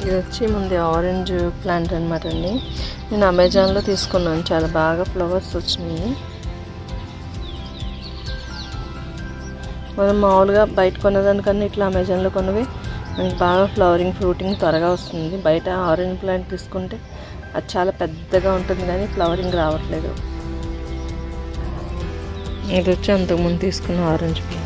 ఇది వచ్చి ముందు ఆరెంజ్ ప్లాంట్ అనమాట అండి. నేను అమెజాన్లో తీసుకున్నాను, చాలా బాగా ఫ్లవర్స్ వచ్చినాయి. మనం మామూలుగా బయట కొన్నదానికన్నా ఇట్లా అమెజాన్లో కొన్నవి మనకి బాగా ఫ్రూటింగ్ త్వరగా వస్తుంది. బయట ఆరెంజ్ ప్లాంట్ తీసుకుంటే అది చాలా పెద్దగా ఉంటుంది కానీ ఫ్లవరింగ్ రావట్లేదు. ఇది వచ్చి అంతకుముందు తీసుకున్న ఆరెంజ్ ప్లాంట్.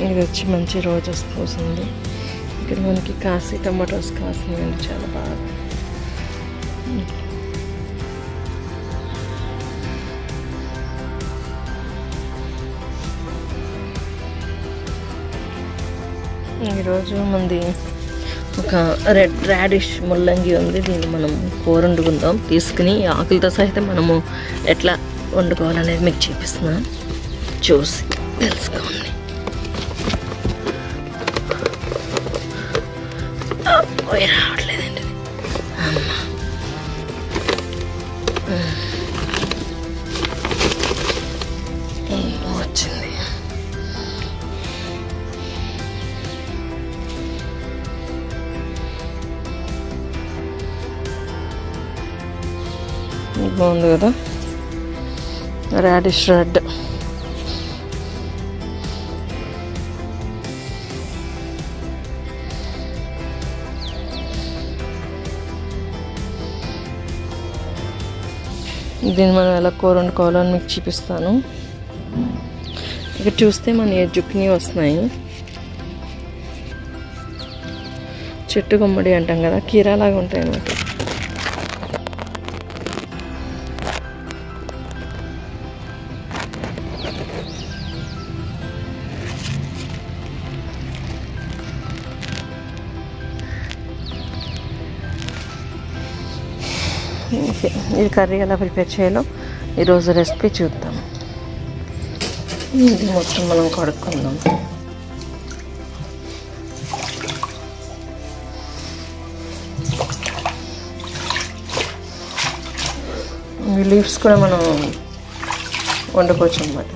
ఇది వచ్చి మంచి రోజెస్ పూసింది. ఇక్కడ మనకి కాశీ టమాటోస్ కాసినాయండి చాలా బాగా. ఈరోజు మంది ఒక రెడ్ రాడిష్ ముల్లంగి ఉంది. దీన్ని మనం కూర వండుకుందాం. తీసుకుని ఆకులతో సహితం మనము ఎట్లా వండుకోవాలనేది మీకు చూపిస్తున్నాను, చూసి తెలుసుకోండి. రావట్లేదండి అమ్మ. వచ్చింది. బాగుంది కదా, రాడిష్ రెడ్. దీన్ని మనం ఎలా కూర వండుకోవాలో అని మీకు చూపిస్తాను. ఇక్కడ చూస్తే మన జుక్ని వస్తున్నాయి. చెట్టు గుమ్మడి అంటాం కదా, కీరాలాగా ఉంటాయి అన్నమాట. ఓకే, ఇది కర్రీ ఎలా ప్రిపేర్ చేయాలో ఈరోజు రెసిపీ చూద్దాం. ఇది మొత్తం మనం కడుక్కుందాం. ఈ లీవ్స్ కూడా మనం వండుకోవచ్చు అన్నమాట.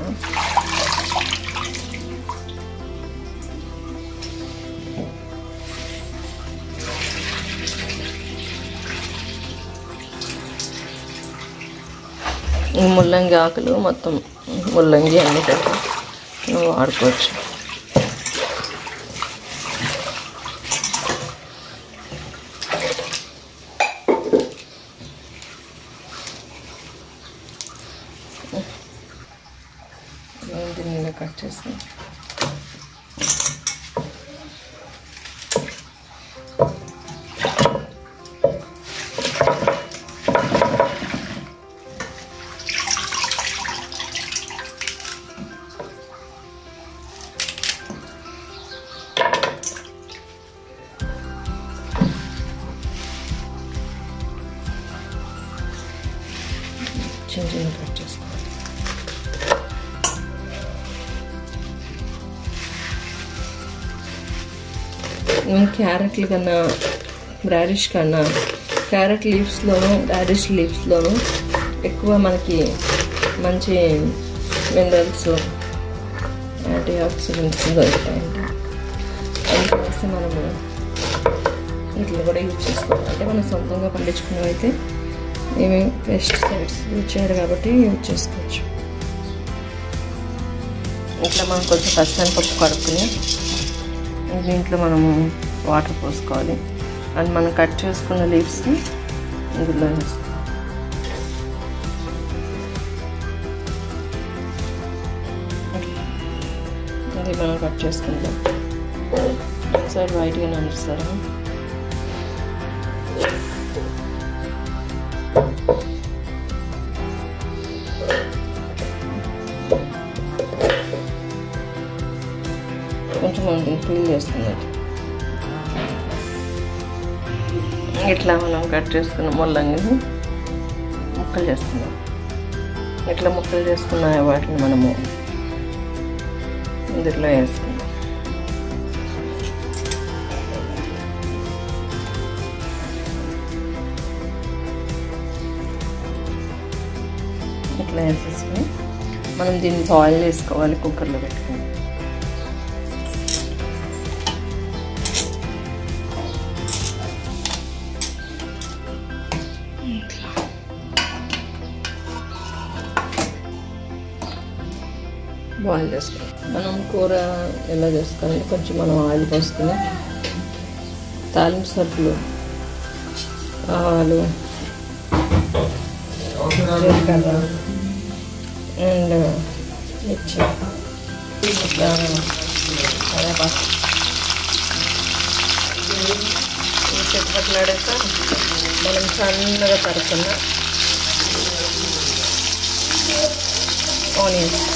ఈ ముల్లంగి ఆకులు మొత్తం ముల్లంగి అన్ని నువ్వు వాడుకోవచ్చు. దీన్ని కట్ చేసి చిన్న చిన్న కట్ చేసుకోవాలి. క్యారెట్లు కన్నా రాడిష్ కన్నా క్యారెట్ లీవ్స్లోను రాడిష్ లీవ్స్లోను ఎక్కువ మనకి మంచి మినరల్స్, యాంటీ ఆక్సిడెంట్స్ దొరుకుతాయండి. అందుకోసం మనము వీటిని కూడా యూజ్ చేసుకోవాలి. అంటే మనం సొంతంగా పండించుకున్నవి అయితే ఏమేమి పెస్టిసైడ్స్ యూజ్ చేయరు కాబట్టి యూజ్ చేసుకోవచ్చు. ఇట్లా మనం కొంచెం పచ్చెనపప్పు కడుక్కుని దీంట్లో మనము వాటర్ పోసుకోవాలి. అండ్ మనం కట్ చేసుకున్న లీవ్స్ని ఇందులో వేసుకోవాలి. అది మనం కట్ చేసుకుందాం. సైడ్ వైట్గా నడుస్తారా. కొంచెం మనం దీన్ని పీల్ చేసుకున్నట్టు ఇట్లా మనం కట్ చేసుకున్న ముల్లంగిని ముక్కలు చేసుకున్నాం. ఇట్లా ముక్కలు చేసుకున్న వాటిని మనము ఇందులో వేసుకున్నాం. ఇట్లా వేసేసుకుని మనం దీన్ని బాయిల్ చేసుకోవాలి కుక్కర్లో పెట్టుకుని. బాయిల్ చేసుకుని మనం కూర ఎలా చేసుకోవాలంటే కొంచెం మనం ఆయిల్ పోసుకుని తాలింపు సరుకులు, ఆవాలు, జీలకర్ర అండ్ మిర్చి, కరివేపాకు చెట్టుపట్లాడాక మనం సన్నగా తరుక్కున్న ఆనియన్స్,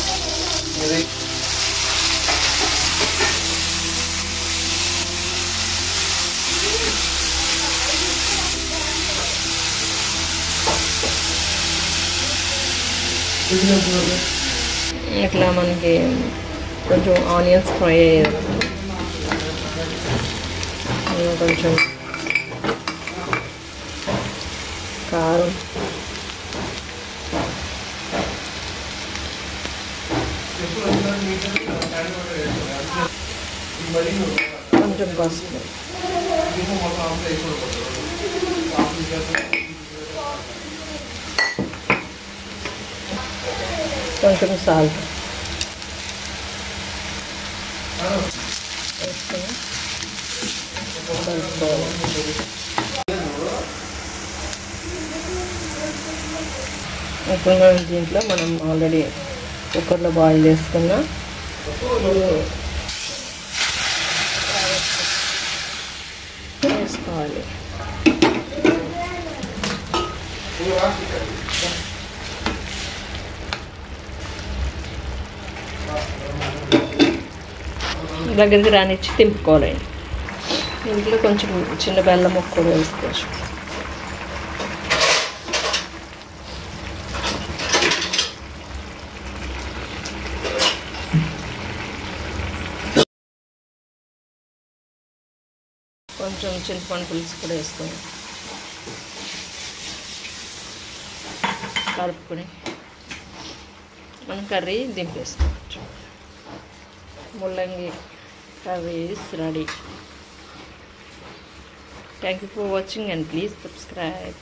ఇట్లా మనకి కొంచెం ఆనియన్స్ ఫ్రై అయ్యేది, కొంచెం కారం, కొంచెం పసుపు, కొంచెం సాల్ట్ వేసుకొని కలుపుకోవాలి. ఇప్పుడు మనం దీంట్లో మనం ఆల్రెడీ కుక్కర్లో బాయిల్ చేసుకున్న వేసుకోవాలి. దగ్గరికి రానిచ్చి తింపుకోవాలండి. ఇంట్లో కొంచెం చిన్న బెల్లం ముక్క కూడా వేసుకోవచ్చు. కొంచెం చింతపండు పులుసు కూడా వేసుకొని కలుపుకొని మనం curry దింపేసుకోవచ్చు. mullangi curry is ready. Thank you for watching and please subscribe.